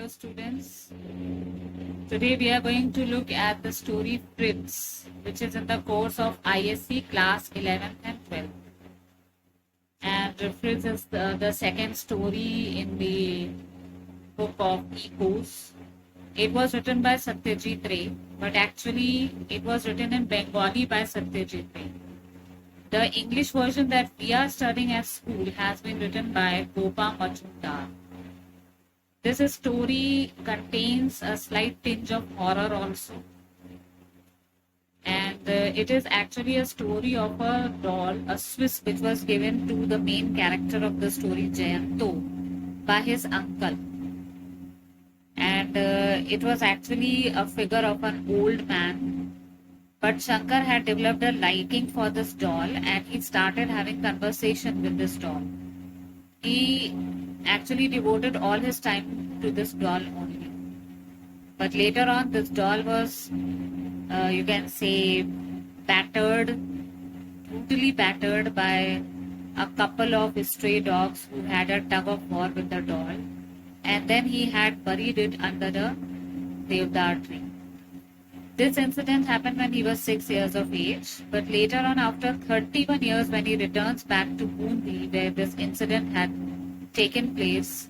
Hello students. Today we are going to look at the story Fritz, which is in the course of ISC class 11th and 12th. And Fritz is the second story in the book of Ecos. It was written by Satyajit Ray, but actually it was written in Bengali by Satyajit Ray. The English version that we are studying at school has been written by Gopa Majumdar. This story contains a slight tinge of horror also. And it is actually a story of a doll, a Swiss, which was given to the main character of the story, Jayanto, by his uncle. And it was actually a figure of an old man. But Shankar had developed a liking for this doll and he started having conversation with this doll. He actually devoted all his time to this doll only. But later on, this doll was, you can say, battered, brutally battered by a couple of stray dogs who had a tug of war with the doll. And then he had buried it under the Devdar tree. This incident happened when he was 6 years of age, but later on, after 31 years, when he returns back to Bundi, where this incident had taken place,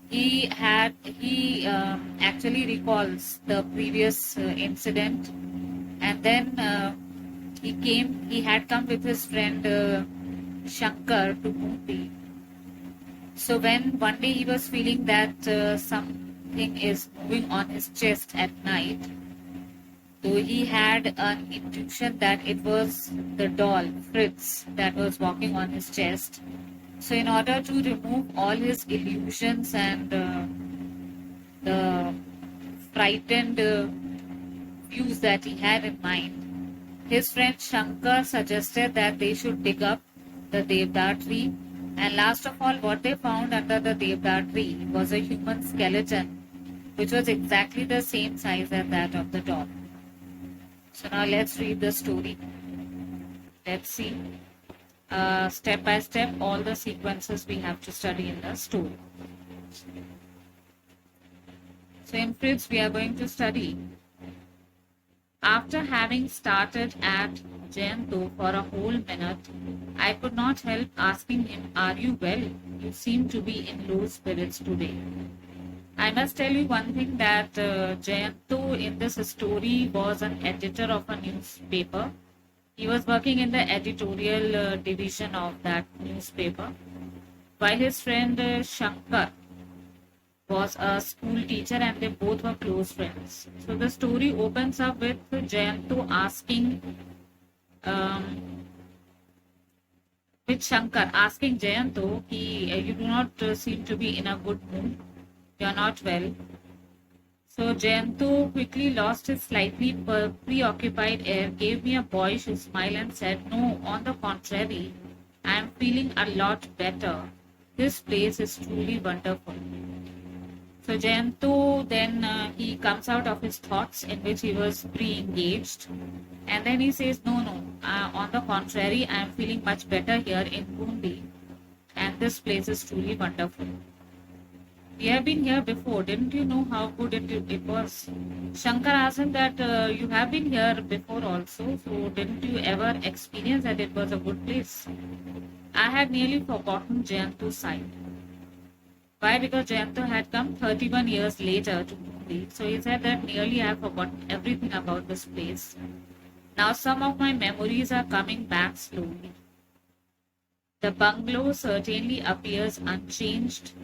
he actually recalls the previous incident, and then he had come with his friend Shankar to Bundi. So when one day he was feeling that something is moving on his chest at night, so he had an intuition that it was the doll, Fritz, that was walking on his chest. So in order to remove all his illusions and the frightened views that he had in mind, his friend Shankar suggested that they should dig up the Devdar tree. And last of all, what they found under the Devdar tree was a human skeleton, which was exactly the same size as that of the doll. So now let's read the story. Let's see step by step all the sequences we have to study in the story. So in Fritz we are going to study. After having started at Jayanto for a whole minute, I could not help asking him, "Are you well? You seem to be in low spirits today." I must tell you one thing that Jayanto in this story was an editor of a newspaper. He was working in the editorial division of that newspaper, while his friend Shankar was a school teacher and they both were close friends. So the story opens up with Jayanto asking, with Shankar asking Jayanto, you do not seem to be in a good mood. You are not well. So Jayanto quickly lost his slightly preoccupied air, gave me a boyish smile and said, "No, on the contrary, I am feeling a lot better. This place is truly wonderful." So Jayanto then he comes out of his thoughts in which he was pre-engaged, and then he says, "No, on the contrary, I am feeling much better here in Bundi, and this place is truly wonderful." "We have been here before. Didn't you know how good it was?" Shankar asked him that you have been here before also, so didn't you ever experience that it was a good place? I had nearly forgotten Jayanto's side. Why? Because Jayanto had come 31 years later to Mumbai, so he said that nearly I have forgotten everything about this place. Now some of my memories are coming back slowly. The bungalow certainly appears unchanged.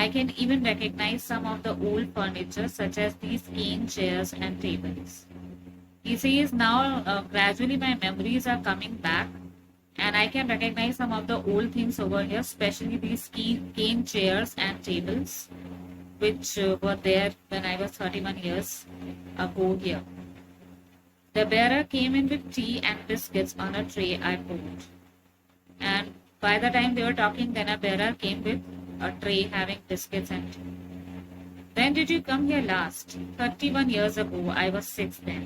I can even recognize some of the old furniture, such as these cane chairs and tables. He says now gradually my memories are coming back and I can recognize some of the old things over here, especially these cane chairs and tables, which were there when I was 31 years ago here. The bearer came in with tea and biscuits on a tray I pulled. And by the time they were talking, then a bearer came with a tray having biscuits and tea. "When did you come here last?" 31 years ago. I was 6 then.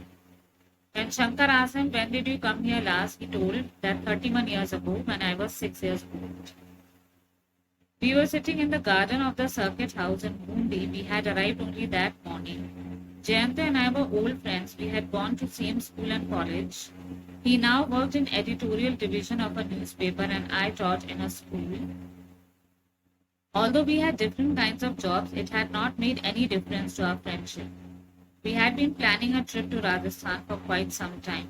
When Shankar asked him, "When did you come here last?" he told that 31 years ago when I was 6 years old. We were sitting in the garden of the circuit house in Bundi. We had arrived only that morning. Jayanta and I were old friends. We had gone to same school and college. He now worked in editorial division of a newspaper and I taught in a school. Although we had different kinds of jobs, it had not made any difference to our friendship. We had been planning a trip to Rajasthan for quite some time.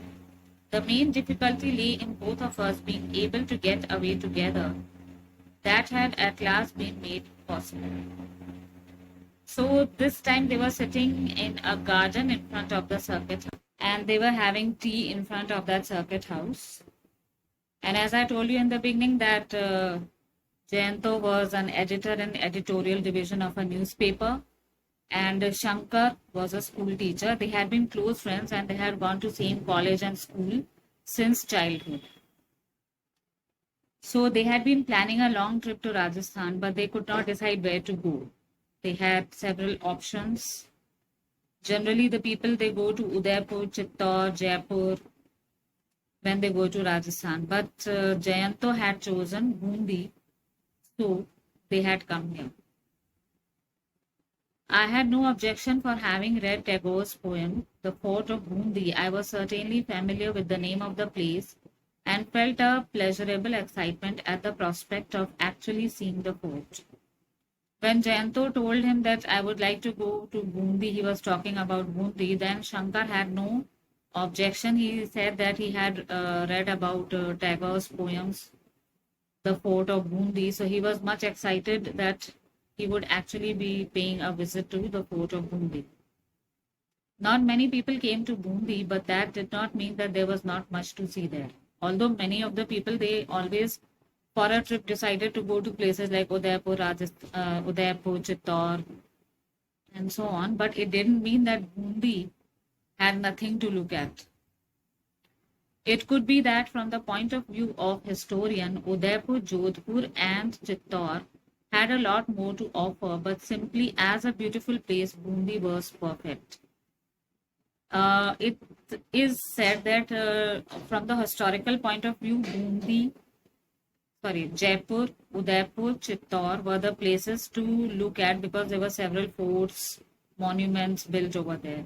The main difficulty lay in both of us being able to get away together. That had at last been made possible. So this time they were sitting in a garden in front of the circuit house and they were having tea in front of that circuit house. And as I told you in the beginning that Jayanto was an editor in editorial division of a newspaper and Shankar was a school teacher. They had been close friends and they had gone to same college and school since childhood. So they had been planning a long trip to Rajasthan, but they could not decide where to go. They had several options. Generally, the people they go to Udaipur, Chittor, Jaipur when they go to Rajasthan. But Jayanto had chosen Bundi, so they had come here. I had no objection for having read Tagore's poem, The Fort of Bundi. I was certainly familiar with the name of the place and felt a pleasurable excitement at the prospect of actually seeing the fort. When Jayanto told him that I would like to go to Bundi, he was talking about Bundi, then Shankar had no objection. He said that he had read about Tagore's poems, The Fort of Bundi, so he was much excited that he would actually be paying a visit to the fort of Bundi. Not many people came to Bundi, but that did not mean that there was not much to see there. Although many of the people, they always, for a trip, decided to go to places like Udaipur, Udaipur, Chittor, and so on. But it didn't mean that Bundi had nothing to look at. It could be that from the point of view of historian, Udaipur, Jodhpur, and Chittor had a lot more to offer, but simply as a beautiful place, Bundi was perfect. It is said that from the historical point of view, Jaipur, Udaipur, Chittor were the places to look at because there were several forts, monuments built over there.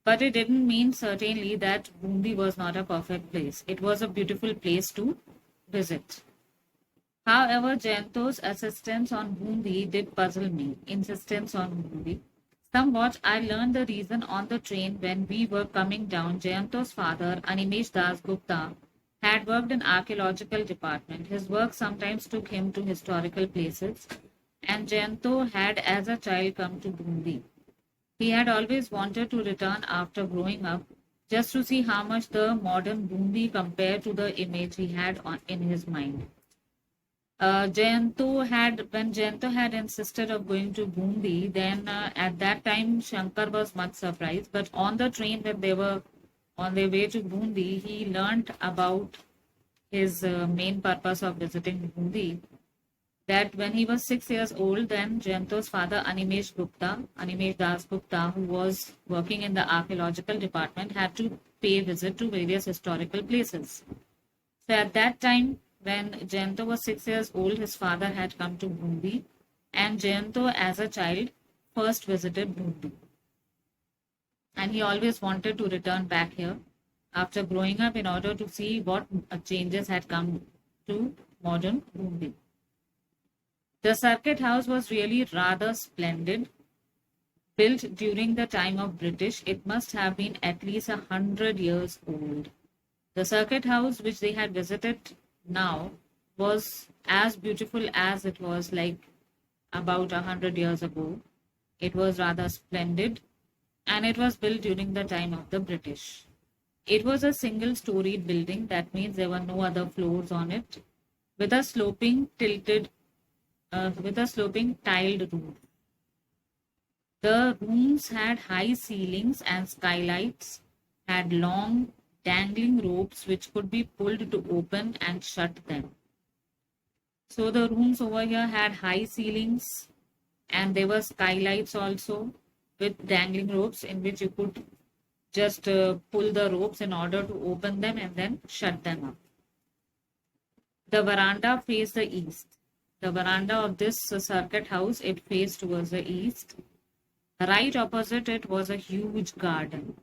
But it didn't mean certainly that Bundi was not a perfect place. It was a beautiful place to visit. However, Jayanto's insistence on Bundi did puzzle me. Insistence on Bundi. Somewhat, I learned the reason on the train when we were coming down. Jayanto's father, Animesh Das Gupta, had worked in archaeological department. His work sometimes took him to historical places, and Jayanto had as a child come to Bundi. He had always wanted to return after growing up, just to see how much the modern Bundi compared to the image he had in his mind. When Jayanto had insisted of going to Bundi, then at that time Shankar was much surprised. But on the train that they were on their way to Bundi, he learnt about his main purpose of visiting Bundi. That when he was 6 years old, then Jayanto's father Animesh Das Gupta, who was working in the archaeological department, had to pay visit to various historical places. So at that time, when Jayanto was 6 years old, his father had come to Bundi, and Jayanto, as a child, first visited Bundi. And he always wanted to return back here after growing up in order to see what changes had come to modern Bundi. The circuit house was really rather splendid. Built during the time of British, it must have been at least 100 years old. The circuit house which they had visited now was as beautiful as it was like about 100 years ago. It was rather splendid and it was built during the time of the British. It was a single-storied building, that means there were no other floors on it, with a sloping tiled roof. The rooms had high ceilings and skylights, had long dangling ropes which could be pulled to open and shut them. So the rooms over here had high ceilings and there were skylights also with dangling ropes in which you could just pull the ropes in order to open them and then shut them up. The veranda faced the east. The veranda of this circuit house, it faced towards the east. Right opposite it was a huge garden.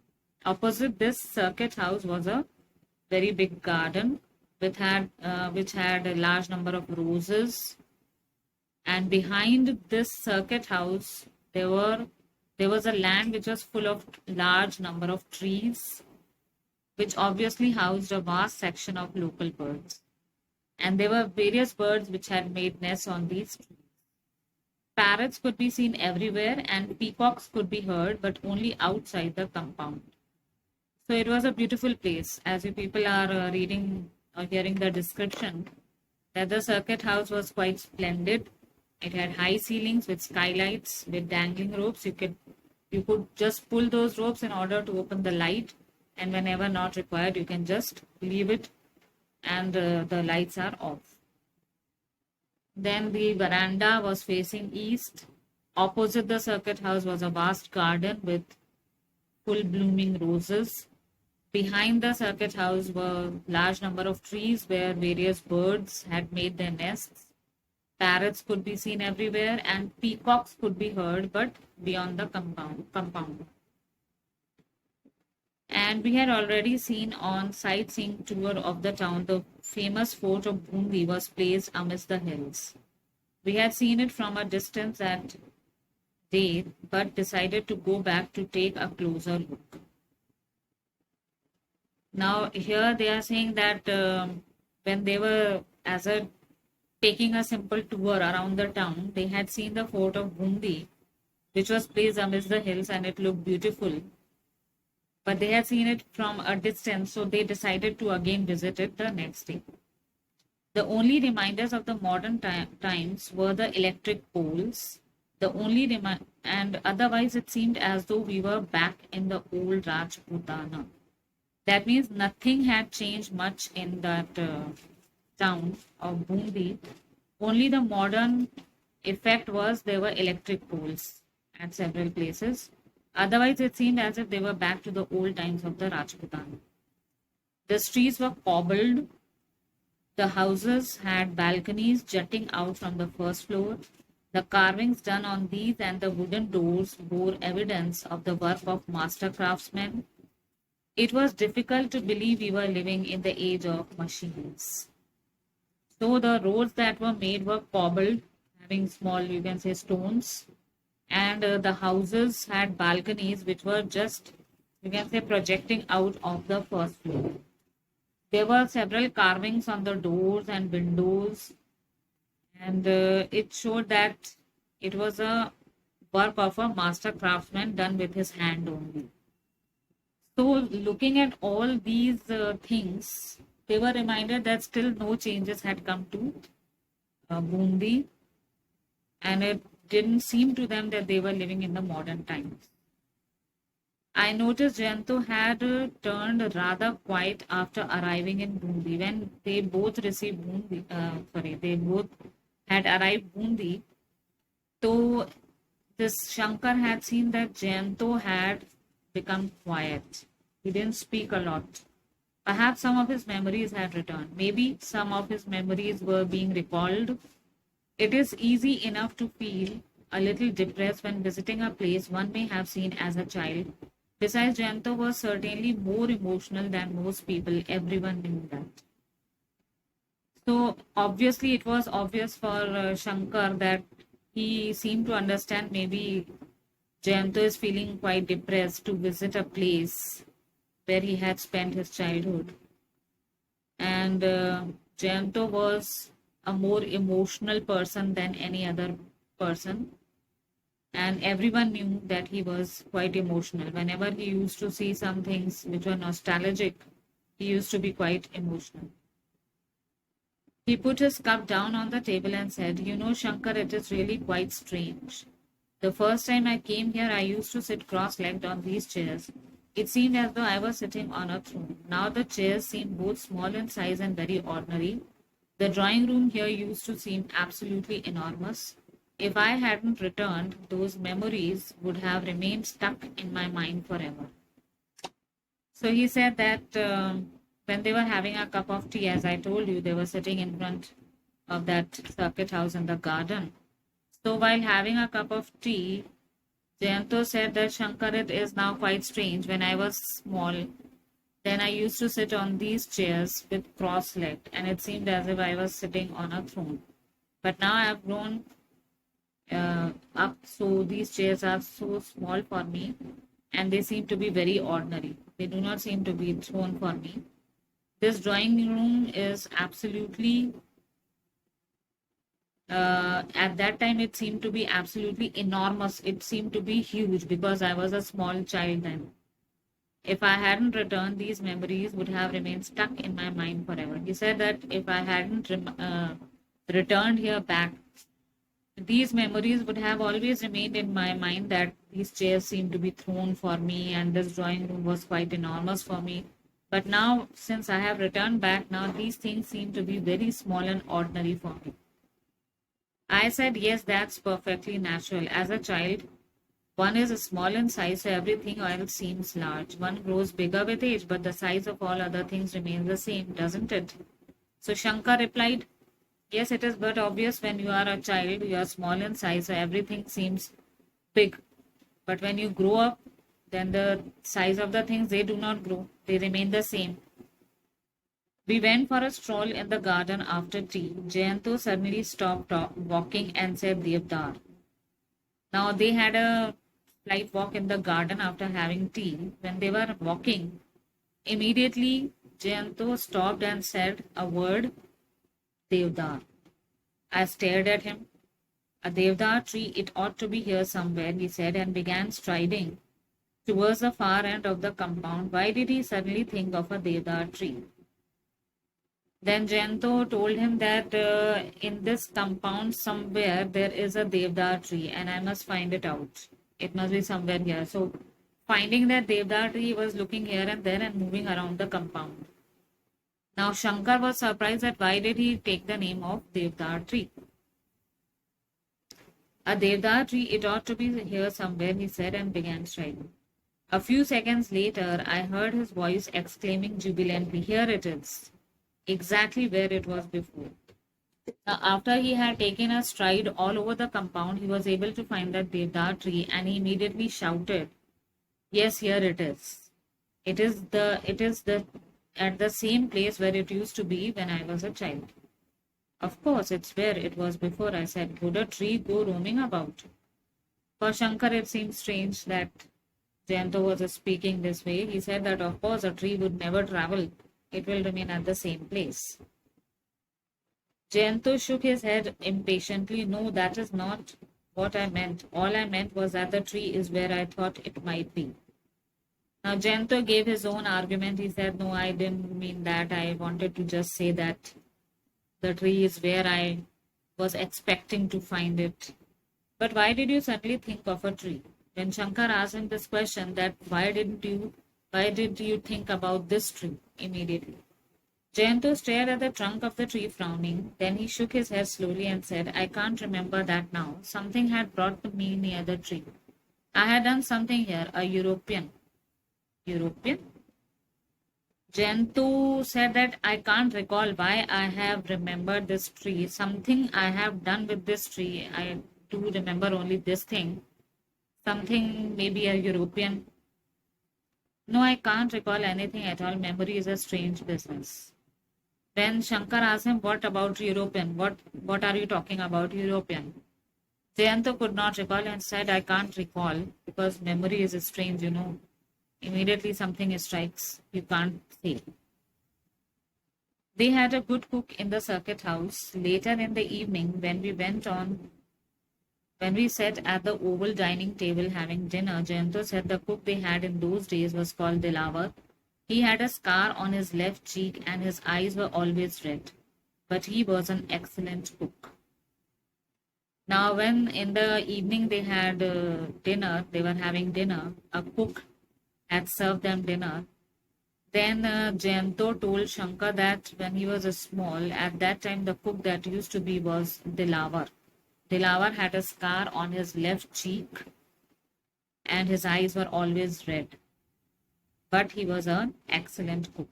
Opposite this circuit house was a very big garden which had a large number of roses. And behind this circuit house, there was a land which was full of large number of trees, which obviously housed a vast section of local birds. And there were various birds which had made nests on these trees. Parrots could be seen everywhere, and peacocks could be heard, but only outside the compound. So it was a beautiful place. As you people are reading or hearing the description, that the circuit house was quite splendid. It had high ceilings with skylights, with dangling ropes. You could just pull those ropes in order to open the light, and whenever not required, you can just leave it, and the lights are off. Then the veranda was facing east. Opposite the circuit house was a vast garden with full blooming roses. Behind the circuit house were large number of trees where various birds had made their nests. Parrots could be seen everywhere, and peacocks could be heard, but beyond the compound. And we had already seen on sightseeing tour of the town, the famous fort of Bundi was placed amidst the hills. We had seen it from a distance at day, but decided to go back to take a closer look. Now here they are saying that when they were taking a simple tour around the town, they had seen the fort of Bundi, which was placed amidst the hills, and it looked beautiful. But they had seen it from a distance, so they decided to again visit it the next day. The only reminders of the modern times were the electric poles. And otherwise it seemed as though we were back in the old Rajputana. That means nothing had changed much in that town of Bundi. Only the modern effect was there were electric poles at several places. Otherwise, it seemed as if they were back to the old times of the Rajputana. The streets were cobbled. The houses had balconies jutting out from the first floor. The carvings done on these and the wooden doors bore evidence of the work of master craftsmen. It was difficult to believe we were living in the age of machines. So the roads that were made were cobbled, having small, you can say, stones. And the houses had balconies which were just, you can say, projecting out of the first floor. There were several carvings on the doors and windows, and it showed that it was a work of a master craftsman done with his hand only. So looking at all these things, they were reminded that still no changes had come to Bundi, and it didn't seem to them that they were living in the modern times. I noticed Jayanto had turned rather quiet after arriving in Bundi. When they both received Bundi, they both had arrived Bundi. So this Shankar had seen that Jayanto had become quiet. He didn't speak a lot. Perhaps some of his memories had returned. Maybe some of his memories were being recalled. It is easy enough to feel a little depressed when visiting a place one may have seen as a child. Besides, Jayanto was certainly more emotional than most people. Everyone knew that. So obviously it was obvious for Shankar that he seemed to understand maybe Jayanto is feeling quite depressed to visit a place where he had spent his childhood. And Jayanto was a more emotional person than any other person. And everyone knew that he was quite emotional. Whenever he used to see some things which were nostalgic, he used to be quite emotional. He put his cup down on the table and said, "You know, Shankar, it is really quite strange. The first time I came here, I used to sit cross-legged on these chairs. It seemed as though I was sitting on a throne. Now the chairs seem both small in size and very ordinary. The drawing room here used to seem absolutely enormous. If I hadn't returned, those memories would have remained stuck in my mind forever." So he said that when they were having a cup of tea, as I told you, they were sitting in front of that circuit house in the garden. So while having a cup of tea, Jayanto said that Shankar, it is now quite strange. When I was small, then I used to sit on these chairs with cross-legged, and it seemed as if I was sitting on a throne. But now I have grown up, so these chairs are so small for me, and they seem to be very ordinary. They do not seem to be throne for me. This drawing room is absolutely, at that time, it seemed to be absolutely enormous. It seemed to be huge because I was a small child then. If I hadn't returned, these memories would have remained stuck in my mind forever. He said that if I hadn't returned here back, these memories would have always remained in my mind, that these chairs seemed to be thrown for me and this drawing room was quite enormous for me. But now, since I have returned back, now these things seem to be very small and ordinary for me. I said, yes, that's perfectly natural. As a child, one is small in size, so everything else seems large. One grows bigger with age, but the size of all other things remains the same, doesn't it? So Shankar replied, yes, it is but obvious when you are a child, you are small in size, so everything seems big. But when you grow up, then the size of the things, they do not grow, they remain the same. We went for a stroll in the garden after tea. Jayanto suddenly stopped walking and said, Devdar. Now they had a slight walk in the garden after having tea. When they were walking, immediately Jayanto stopped and said a word, Devdar. I stared at him. A Devdar tree, it ought to be here somewhere, he said, and began striding towards the far end of the compound. Why did he suddenly think of a Devdar tree? Then Jayanto told him that in this compound somewhere there is a Devdar tree and I must find it out. It must be somewhere here. So finding that Devdar tree, he was looking here and there and moving around the compound. Now Shankar was surprised that why did he take the name of Devdar tree. A Devdar tree, it ought to be here somewhere, he said, and began striding. A few seconds later, I heard his voice exclaiming jubilantly, here it is, exactly where it was before. Now, after he had taken a stride all over the compound, he was able to find that Devdar tree, and he immediately shouted, yes, here it is. It is at the same place where it used to be when I was a child. Of course, it's where it was before, I said. Would a tree go roaming about? For Shankar, it seemed strange that Jayanto was speaking this way. He said that, of course, a tree would never travel. It will remain at the same place. Jayanto shook his head impatiently. No, that is not what I meant. All I meant was that the tree is where I thought it might be. Now, Jayanto gave his own argument. He said, no, I didn't mean that. I wanted to just say that the tree is where I was expecting to find it. But why did you suddenly think of a tree? When Shankar asked him this question, that why did you think about this tree immediately? Jayanto stared at the trunk of the tree, frowning. Then he shook his head slowly and said, I can't remember that now. Something had brought me near the tree. I had done something here, a European. European? Jayanto said that I can't recall why I have remembered this tree. Something I have done with this tree. I do remember only this thing. Something, maybe a European. No, I can't recall anything at all. Memory is a strange business. Then Shankar asked him, what about European? What are you talking about, European? Jayanto could not recall and said, I can't recall because memory is strange, Immediately something strikes, you can't say. They had a good cook in the circuit house. Later in the evening, when we sat at the oval dining table having dinner, Jayanto said the cook they had in those days was called Dilawar. He had a scar on his left cheek and his eyes were always red. But he was an excellent cook. Now, when in the evening they had dinner, they were having dinner, a cook had served them dinner. Then Jayanto told Shankar that when he was small, at that time the cook that used to be was Dilawar. Dilawar had a scar on his left cheek and his eyes were always red. But he was an excellent cook.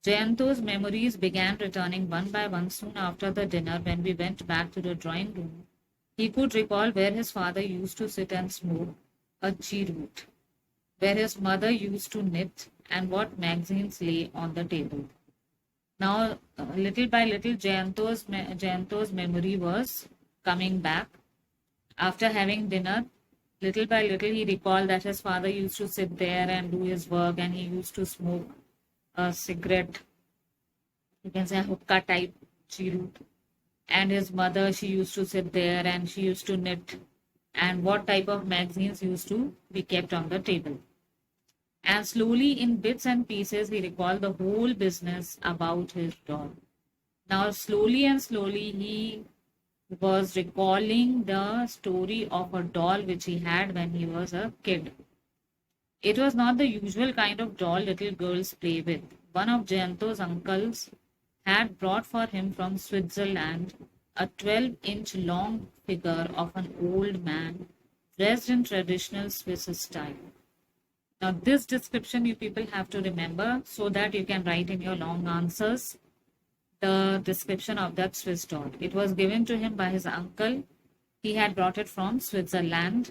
Jayanto's memories began returning one by one soon after the dinner when we went back to the drawing room. He could recall where his father used to sit and smoke a cheroot, where his mother used to knit, and what magazines lay on the table. Now, little by little, Jayanto's memory was coming back. After having dinner, little by little, he recalled that his father used to sit there and do his work, and he used to smoke a cigarette, you can say a hookah type cheroot. And his mother, she used to sit there and she used to knit, and what type of magazines used to be kept on the table. And slowly, in bits and pieces, he recalled the whole business about his doll. Now, slowly and slowly, he was recalling the story of a doll which he had when he was a kid. It was not the usual kind of doll little girls play with. One of Jayanto's uncles had brought for him from Switzerland a 12-inch long figure of an old man dressed in traditional Swiss style. Now, this description you people have to remember so that you can write in your long answers the description of that Swiss doll. It was given to him by his uncle. He had brought it from Switzerland.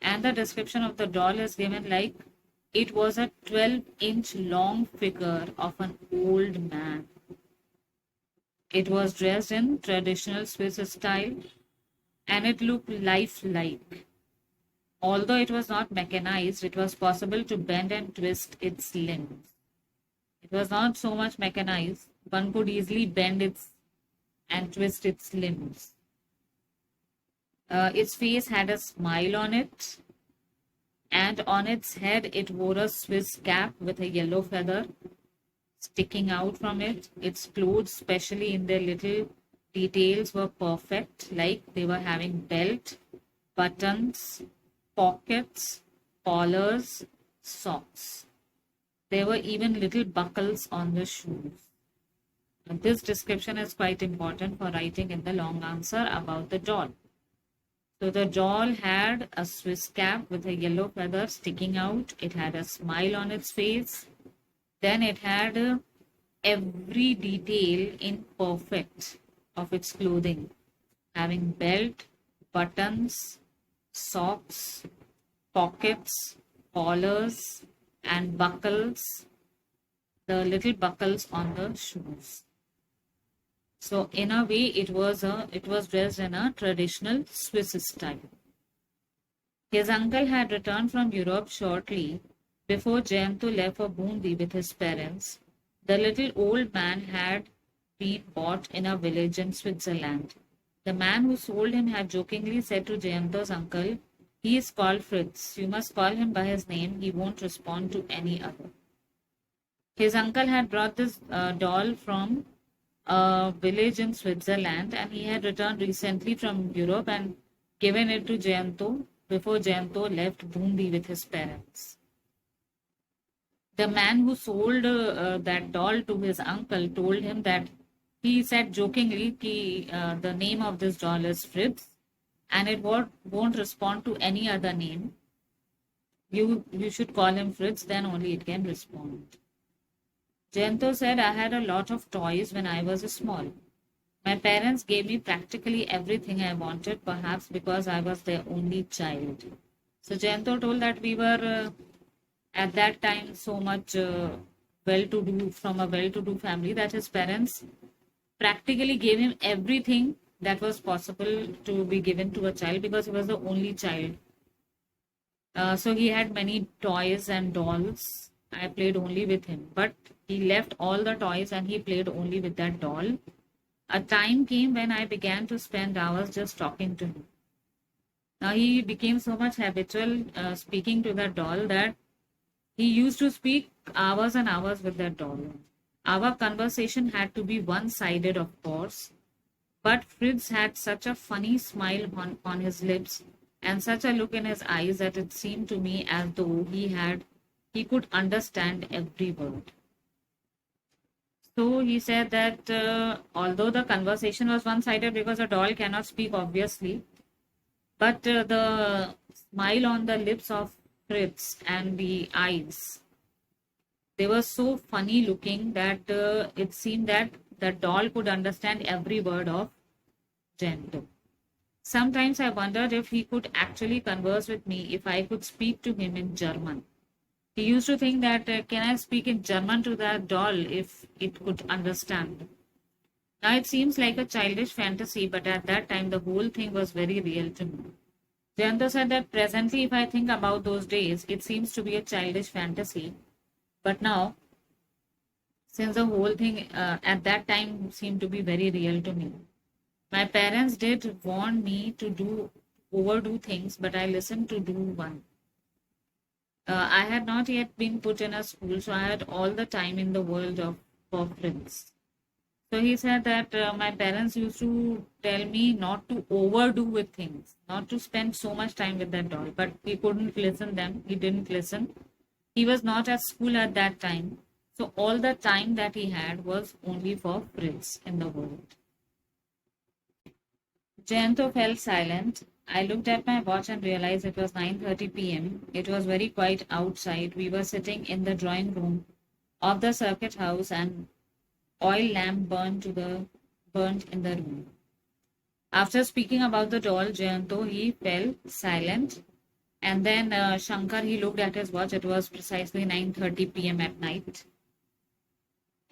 And the description of the doll is given like it was a 12-inch long figure of an old man. It was dressed in traditional Swiss style and it looked lifelike. Although it was not mechanized, it was possible to bend and twist its limbs. It was not so much mechanized, one could easily bend its and twist its limbs. Its face had a smile on it, and on its head it wore a Swiss cap with a yellow feather sticking out from it. Its clothes, especially in their little details, were perfect, like they were having belt, buttons, pockets, collars, socks. There were even little buckles on the shoes. And this description is quite important for writing in the long answer about the doll. So the doll had a Swiss cap with a yellow feather sticking out. It had a smile on its face. Then it had every detail in perfect of its clothing, having belt, buttons, socks, pockets, collars, and buckles, the little buckles on the shoes. So in a way, it was dressed in a traditional Swiss style. His uncle had returned from Europe shortly before Jayanto left for Bundi with his parents. The little old man had been bought in a village in Switzerland. The man who sold him had jokingly said to Jayanto's uncle, "He is called Fritz. You must call him by his name. He won't respond to any other." His uncle had brought this doll from a village in Switzerland, and he had returned recently from Europe and given it to Jayanto before Jayanto left Bundi with his parents. The man who sold that doll to his uncle told him that he said jokingly the name of this doll is Fritz and it won't respond to any other name. You should call him Fritz, then only it can respond. Jayanto said, "I had a lot of toys when I was small. My parents gave me practically everything I wanted, perhaps because I was their only child." So Jayanto told that we were at that time so much well-to-do, from a well-to-do family, that his parents practically gave him everything that was possible to be given to a child because he was the only child. So he had many toys and dolls. I played only with him, but he left all the toys and he played only with that doll. A time came when I began to spend hours just talking to him. Now he became so much habitual speaking to that doll that he used to speak hours and hours with that doll. Our conversation had to be one-sided, of course, but Fritz had such a funny smile on his lips and such a look in his eyes that it seemed to me as though he could understand every word. So he said that although the conversation was one-sided because a doll cannot speak, obviously, but the smile on the lips of Fritz and the eyes They were so funny looking that it seemed that the doll could understand every word of Jento. Sometimes I wondered if he could actually converse with me if I could speak to him in German. He used to think that can I speak in German to that doll if it could understand? Now it seems like a childish fantasy, but at that time the whole thing was very real to me. Jayanta said that presently, if I think about those days, it seems to be a childish fantasy. But now, since the whole thing at that time seemed to be very real to me, my parents did warn me to do overdo things, but I listened to do one. I had not yet been put in a school, so I had all the time in the world of for friends. So he said that my parents used to tell me not to overdo with things, not to spend so much time with that doll. But he couldn't listen them. He didn't listen. He was not at school at that time. So all the time that he had was only for Fritz in the world. Jayanto fell silent. I looked at my watch and realized it was 9:30 p.m. It was very quiet outside. We were sitting in the drawing room of the circuit house and oil lamp burnt in the room. After speaking about the doll, Jayanto, he fell silent. And then Shankar, he looked at his watch. It was precisely 9:30 p.m. at night.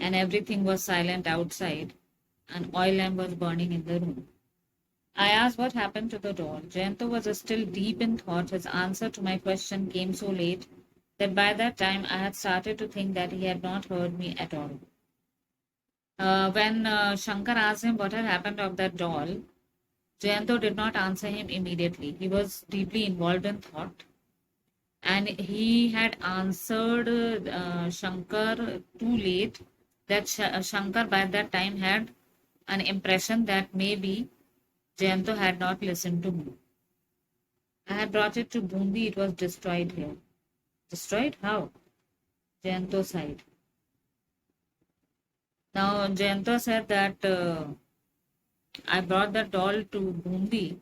And everything was silent outside. An oil lamp was burning in the room. I asked what happened to the doll. Jayanto was still deep in thought. His answer to my question came so late that by that time I had started to think that he had not heard me at all. When Shankar asked him what had happened of that doll, Jayanto did not answer him immediately. He was deeply involved in thought. And he had answered Shankar too late that Shankar by that time had an impression that maybe Jayanto had not listened to me. I had brought it to Bundi. It was destroyed here. Destroyed? How? Jayanto sighed. Now, Jayanto said that I brought the doll to Bundi,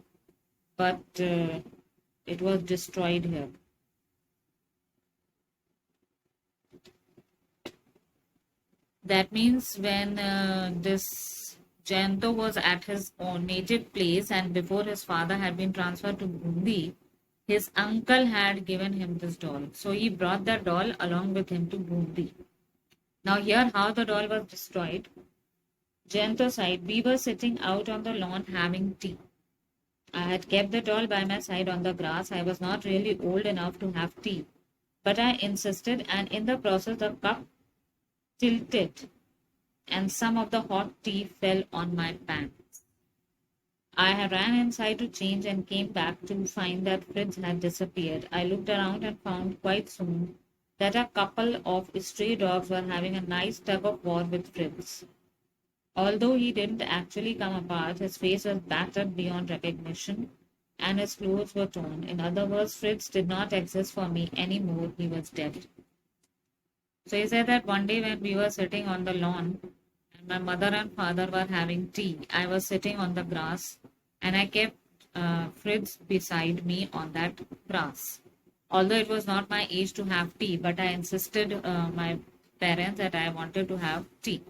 but it was destroyed here. That means when this Jayanto was at his own native place and before his father had been transferred to Bundi, his uncle had given him this doll. So he brought the doll along with him to Bundi. Now here how the doll was destroyed. Jayanto side, we were sitting out on the lawn having tea. I had kept the doll by my side on the grass. I was not really old enough to have tea, but I insisted, and in the process, the cup tilted and some of the hot tea fell on my pants. I ran inside to change and came back to find that Fritz had disappeared. I looked around and found quite soon that a couple of stray dogs were having a nice tug of war with Fritz. Although he didn't actually come apart, his face was battered beyond recognition and his clothes were torn. In other words, Fritz did not exist for me anymore. He was dead. So he said that one day when we were sitting on the lawn and my mother and father were having tea, I was sitting on the grass and I kept Fritz beside me on that grass. Although it was not my age to have tea, but I insisted my parents that I wanted to have tea.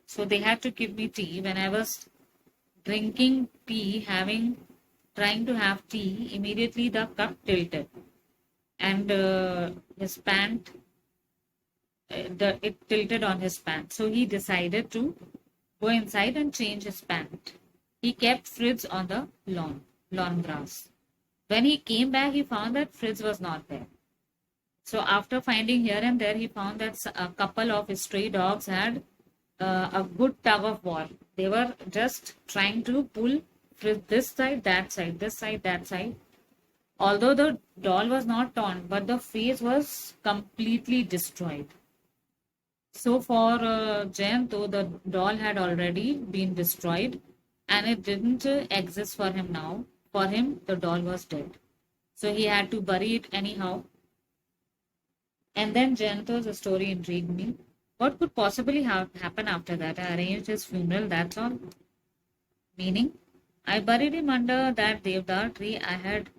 So they had to give me tea. When I was drinking tea, trying to have tea, immediately the cup tilted and his pant it tilted on his pant. So he decided to go inside and change his pant. He kept Fritz on the lawn grass. When he came back, he found that Fritz was not there. So after finding here and there, he found that a couple of stray dogs had a good tug of war. They were just trying to pull Fritz this side, that side, this side, that side. Although the doll was not torn, but the face was completely destroyed. So for Jayanto, the doll had already been destroyed and it didn't exist for him now. For him, the doll was dead. So he had to bury it anyhow. And then Jayanto's story intrigued me. What could possibly happen after that? I arranged his funeral, that's all. Meaning, I buried him under that Devdar tree. I had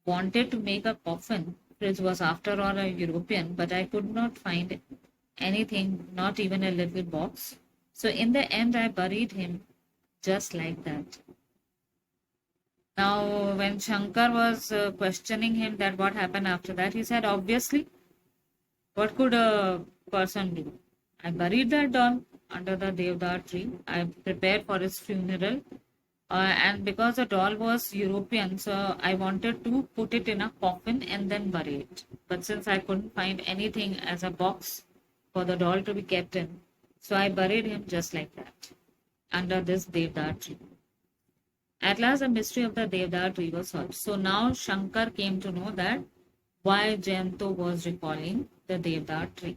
wanted to make a coffin. Fritz was after all a European, but I could not find anything, not even a little box. So in the end, I buried him just like that. Now, when Shankar was questioning him that what happened after that, he said, obviously, what could a person do? I buried that doll under the Devdar tree. I prepared for his funeral. And because the doll was European, so I wanted to put it in a coffin and then bury it. But since I couldn't find anything as a box for the doll to be kept in, so I buried him just like that under this Devdar tree. At last, the mystery of the Devdar tree was solved. So now Shankar came to know that why Jayanto was recalling the Devdar tree.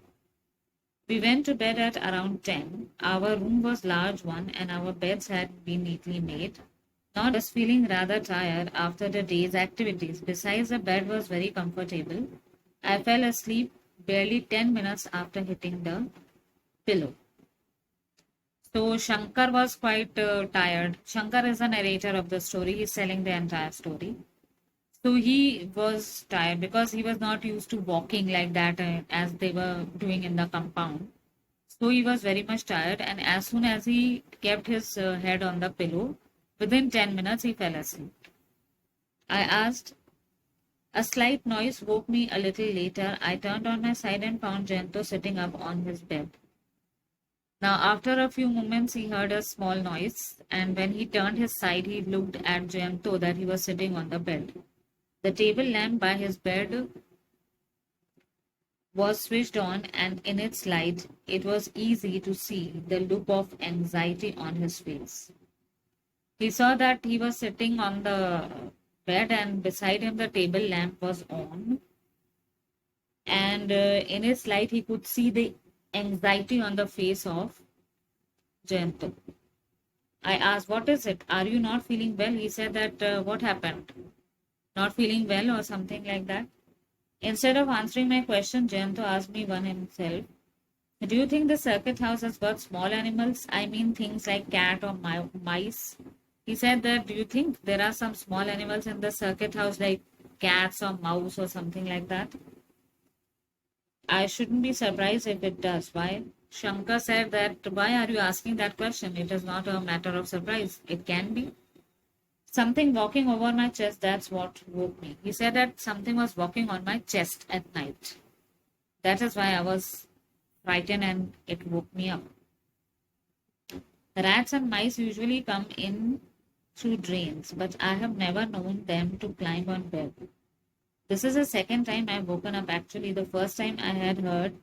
We went to bed at around 10. Our room was large one and our beds had been neatly made. Not just feeling rather tired after the day's activities. Besides, the bed was very comfortable. I fell asleep barely 10 minutes after hitting the pillow. So Shankar was quite tired. Shankar is the narrator of the story. He's telling the entire story. So he was tired because he was not used to walking like that as they were doing in the compound. So he was very much tired, and as soon as he kept his head on the pillow, within 10 minutes he fell asleep. I asked. A slight noise woke me a little later. I turned on my side and found Jayanto sitting up on his bed. Now, after a few moments, he heard a small noise, and when he turned his side, he looked at Jayanto that he was sitting on the bed. The table lamp by his bed was switched on, and in its light, it was easy to see the look of anxiety on his face. He saw that he was sitting on the bed, and beside him, the table lamp was on. And in its light, he could see the anxiety on the face of Jayanto. I asked, what is it? Are you not feeling well? He said that, what happened? Not feeling well or something like that. Instead of answering my question, Jayanto asked me one himself. Do you think the circuit house has got small animals? I mean things like cat or mice. He said that, do you think there are some small animals in the circuit house like cats or mouse or something like that? I shouldn't be surprised if it does. Why? Shankar said that, why are you asking that question? It is not a matter of surprise. It can be. Something walking over my chest, that's what woke me. He said that something was walking on my chest at night. That is why I was frightened and it woke me up. Rats and mice usually come in through drains, but I have never known them to climb on bed. This is the second time I've woken up actually. The first time I had heard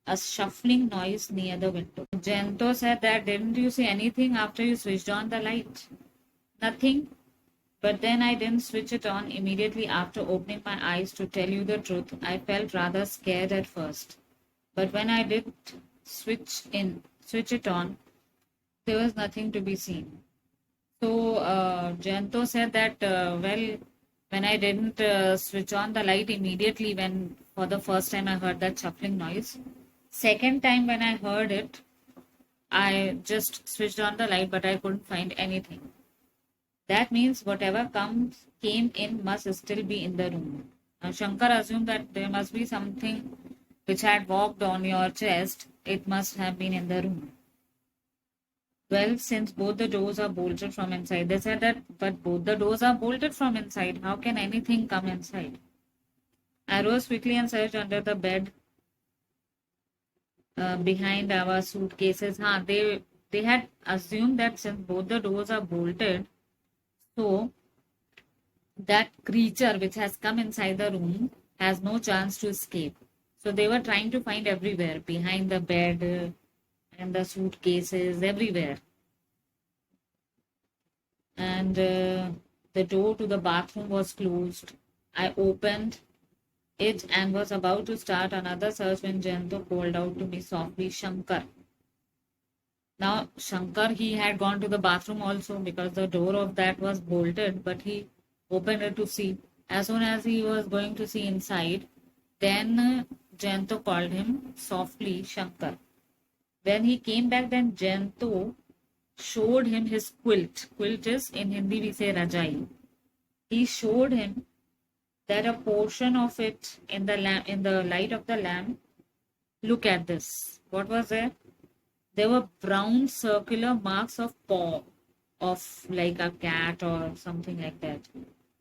a shuffling noise near the window. Jayanto said that, didn't you see anything after you switched on the light? Nothing. But then I didn't switch it on immediately after opening my eyes. To tell you the truth, I felt rather scared at first. But when I did switch it on, there was nothing to be seen. So Jayanto said that, when I didn't switch on the light immediately, when for the first time I heard that shuffling noise. Second time when I heard it, I just switched on the light, but I couldn't find anything. That means whatever came in must still be in the room. Now, Shankar assumed that there must be something which had walked on your chest. It must have been in the room. Well, since both the doors are bolted from inside, they said that, but both the doors are bolted from inside. How can anything come inside? I rose quickly and searched under the bed behind our suitcases. They had assumed that since both the doors are bolted, so that creature which has come inside the room has no chance to escape. So they were trying to find everywhere, behind the bed and the suitcases, everywhere. And the door to the bathroom was closed. I opened it and was about to start another search when Jayanto called out to me softly, Shankar. Now, Shankar, he had gone to the bathroom also because the door of that was bolted, but he opened it to see. As soon as he was going to see inside, then Jayanto called him softly, Shankar. When he came back, then Jayanto showed him his quilt. Quilt is, in Hindi we say Rajai. He showed him that a portion of it in the light of the lamp Look at this. What was there? There were brown circular marks of paw of like a cat or something like that.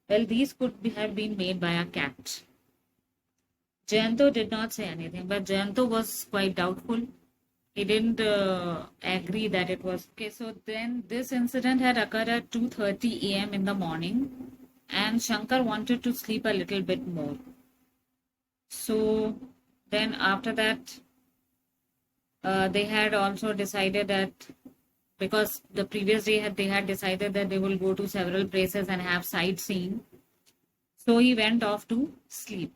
Well, these could have been made by a cat. Jayanto did not say anything, but Jayanto was quite doubtful. He didn't agree that it was okay. So then this incident had occurred at 2:30 a.m. in the morning, and Shankar wanted to sleep a little bit more. So then after that, they had also decided that because the previous day they had decided that they will go to several places and have sightseeing. So he went off to sleep.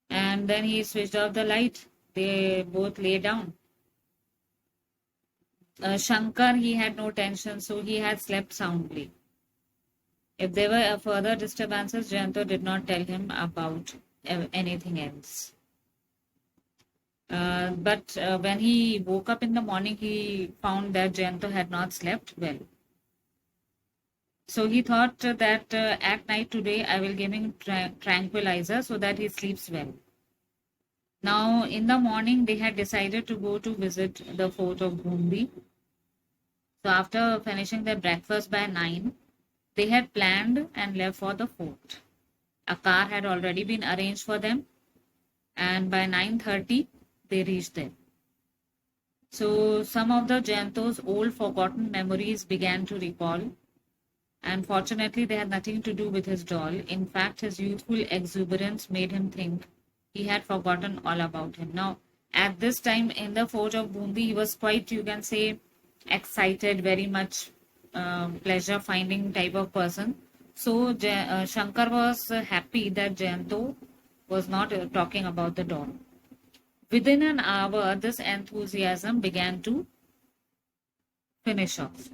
And then he switched off the light. They both lay down. Shankar, he had no tension, so he had slept soundly. If there were further disturbances, Jayanto did not tell him about anything else. But when he woke up in the morning, he found that Jayanto had not slept well. So he thought that at night today I will give him tranquilizer so that he sleeps well. Now in the morning they had decided to go to visit the fort of Bundi. So after finishing their breakfast by 9, they had planned and left for the fort. A car had already been arranged for them, and by 9:30 they reached there. So some of the Jayanto's old forgotten memories began to recall, and fortunately they had nothing to do with his doll. In fact, his youthful exuberance made him think he had forgotten all about him. Now, at this time in the fort of Bundi, he was quite, you can say, excited, very much pleasure finding type of person. So Shankar was happy that Jayanto was not talking about the doll. Within an hour, this enthusiasm began to finish off.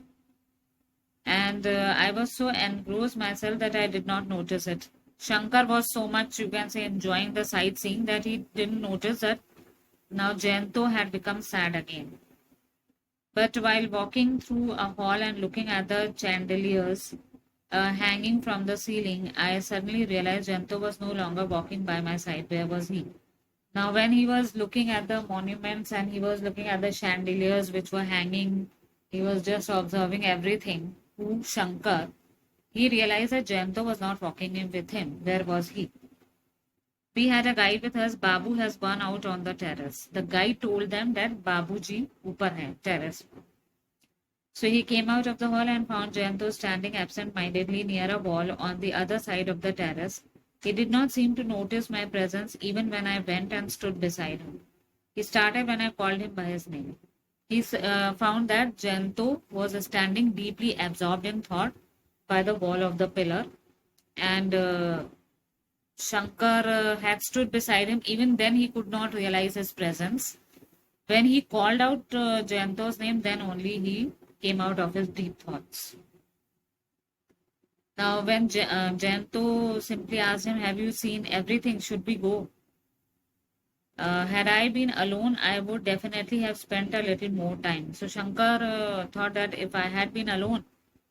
And I was so engrossed myself that I did not notice it. Shankar was so much, you can say, enjoying the sightseeing that he didn't notice that now Jayanto had become sad again. But while walking through a hall and looking at the chandeliers hanging from the ceiling, I suddenly realized Jayanto was no longer walking by my side. Where was he? Now, when he was looking at the monuments and he was looking at the chandeliers which were hanging, he was just observing everything. Who Shankar? He realized that Jayanto was not walking in with him. Where was he? We had a guide with us. Babu has gone out on the terrace. The guide told them that Babuji upar hai, terrace. So he came out of the hall and found Jayanto standing absent-mindedly near a wall on the other side of the terrace. He did not seem to notice my presence even when I went and stood beside him. He started when I called him by his name. He found that Jayanto was standing deeply absorbed in thought by the wall of the pillar, and Shankar had stood beside him. Even then, he could not realize his presence. When he called out Jayanto's name, then only he came out of his deep thoughts. Now, when Jayanto simply asked him, "Have you seen everything? Should we go?" Had I been alone, I would definitely have spent a little more time. So Shankar thought that if I had been alone,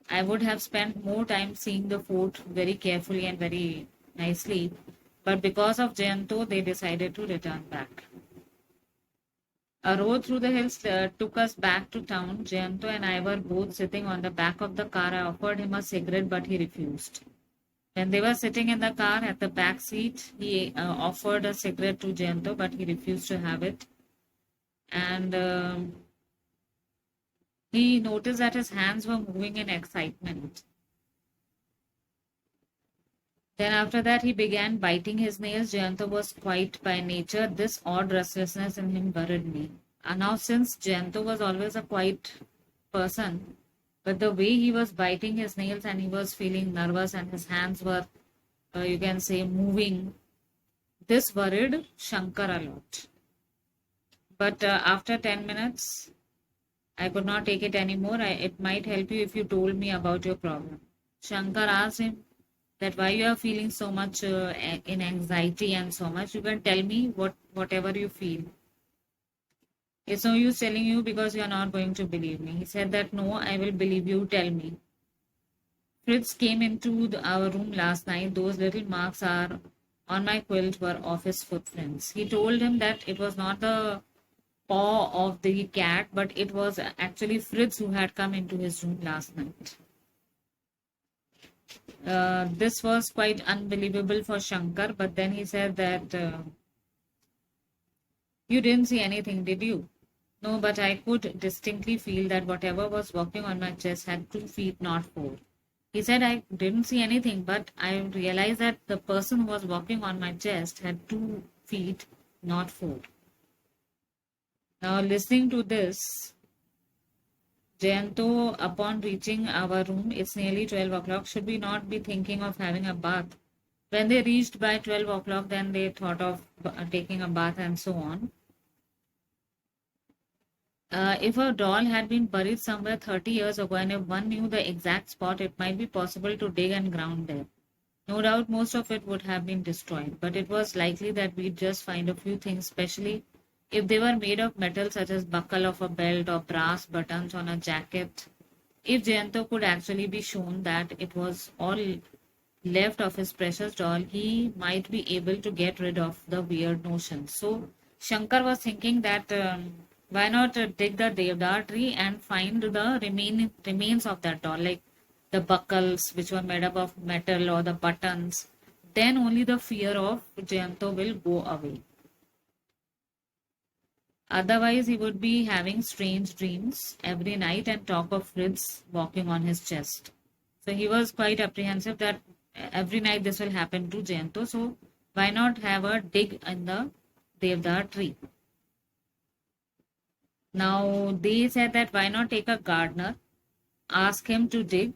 I would have spent more time seeing the fort very carefully and very nicely. But because of Jayanto, they decided to return back. A road through the hills took us back to town. Jayanto and I were both sitting on the back of the car. I offered him a cigarette, but he refused. When they were sitting in the car at the back seat, he offered a cigarette to Jayanto, but he refused to have it. And he noticed that his hands were moving in excitement. Then after that, he began biting his nails. Jayanto was quiet by nature. This odd restlessness in him worried me. And now, since Jayanto was always a quiet person, but the way he was biting his nails and he was feeling nervous and his hands were, you can say, moving, this worried Shankar a lot. But after 10 minutes, I could not take it anymore. It might help you if you told me about your problem. Shankar asked him that why you are feeling so much in anxiety and so much. You can tell me whatever you feel. It's no use telling you because you are not going to believe me. He said that no, I will believe you. Tell me. Fritz came into our room last night. Those little marks are on my quilt were of his footprints. He told him that it was not the paw of the cat, but it was actually Fritz who had come into his room last night. This was quite unbelievable for Shankar, but then he said that you didn't see anything, did you? No, but I could distinctly feel that whatever was walking on my chest had 2 feet, not four. He said I didn't see anything, but I realized that the person who was walking on my chest had 2 feet, not four. Now, listening to this, Jayanto, upon reaching our room, it's nearly 12 o'clock. Should we not be thinking of having a bath? When they reached by 12 o'clock, then they thought of taking a bath and so on. If a doll had been buried somewhere 30 years ago and if one knew the exact spot, it might be possible to dig and ground there. No doubt most of it would have been destroyed, but it was likely that we'd just find a few things, especially if they were made of metal, such as buckle of a belt or brass buttons on a jacket. If Jayanto could actually be shown that it was all left of his precious doll, he might be able to get rid of the weird notion. So Shankar was thinking that why not dig the Devdar tree and find the remains of that doll, like the buckles which were made up of metal or the buttons. Then only the fear of Jayanto will go away. Otherwise, he would be having strange dreams every night and talk of Fritz walking on his chest. So he was quite apprehensive that every night this will happen to Jayanto. So why not have a dig in the Devdar tree? Now they said that why not take a gardener, ask him to dig,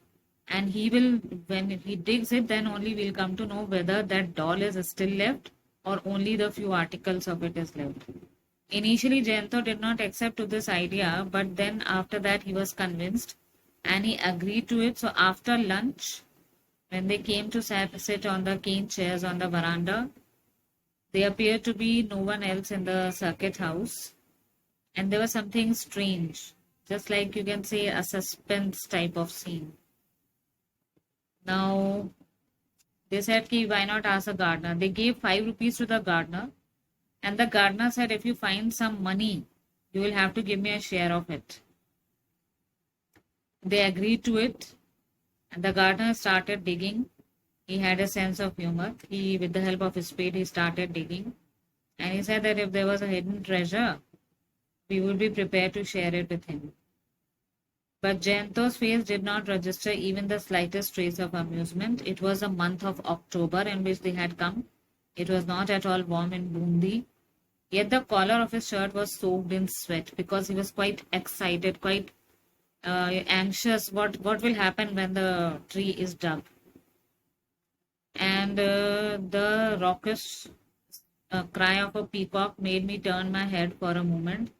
and he will, when he digs it, then only we'll come to know whether that doll is still left or only the few articles of it is left. Initially, Jayanto did not accept to this idea, but then after that he was convinced and he agreed to it. So after lunch, when they came to sit on the cane chairs on the veranda, there appeared to be no one else in the circuit house. And there was something strange, just like you can say a suspense type of scene. Now, they said, Ki, why not ask a gardener? They gave 5 rupees to the gardener. And the gardener said, if you find some money, you will have to give me a share of it. They agreed to it. And the gardener started digging. He had a sense of humor. With the help of his spade, he started digging. And he said that if there was a hidden treasure, we would be prepared to share it with him. But Jayanto's face did not register even the slightest trace of amusement. It was a month of October in which they had come. It was not at all warm in Bundi. Yet the collar of his shirt was soaked in sweat because he was quite excited, quite anxious. What will happen when the tree is dug? And the raucous cry of a peacock made me turn my head for a moment.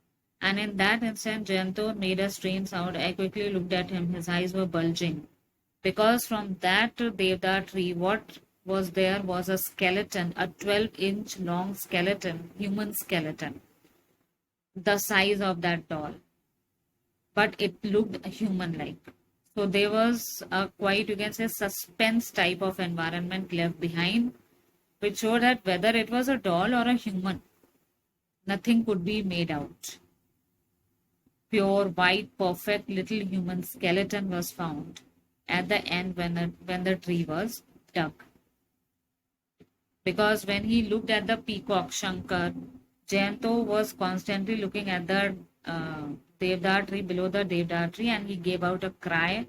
And in that instant, Jayanto made a strange sound. I quickly looked at him. His eyes were bulging. Because from that Devdar tree, what was there was a skeleton, a 12-inch long skeleton, human skeleton, the size of that doll. But it looked human-like. So there was a quite, you can say, suspense type of environment left behind, which showed that whether it was a doll or a human, nothing could be made out. Pure, white, perfect little human skeleton was found at the end when the tree was dug. Because when he looked at the peacock, Shankar, Jayanto was constantly looking at the Devdar tree, below the Devdar tree, and he gave out a cry.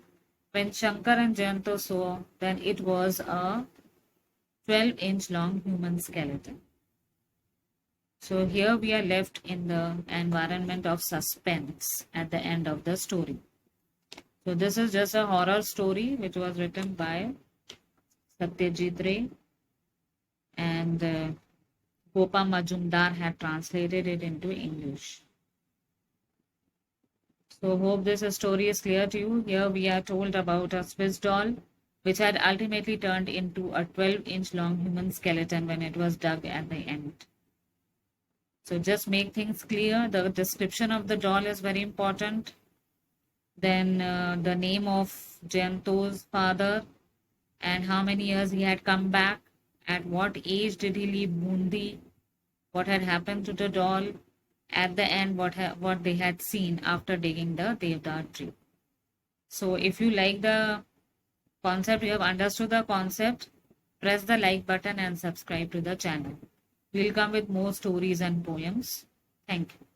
When Shankar and Jayanto saw, then it was a 12-inch long human skeleton. So here we are left in the environment of suspense at the end of the story. So this is just a horror story which was written by Satyajit Ray, and Gopa Majumdar had translated it into English. So hope this story is clear to you. Here we are told about a Swiss doll which had ultimately turned into a 12-inch long human skeleton when it was dug at the end. So just make things clear. The description of the doll is very important. Then the name of Jayanto's father and how many years he had come back. At what age did he leave Bundi? What had happened to the doll? At the end, what they had seen after digging the Devdar tree. So if you like the concept, you have understood the concept, press the like button and subscribe to the channel. We'll come with more stories and poems. Thank you.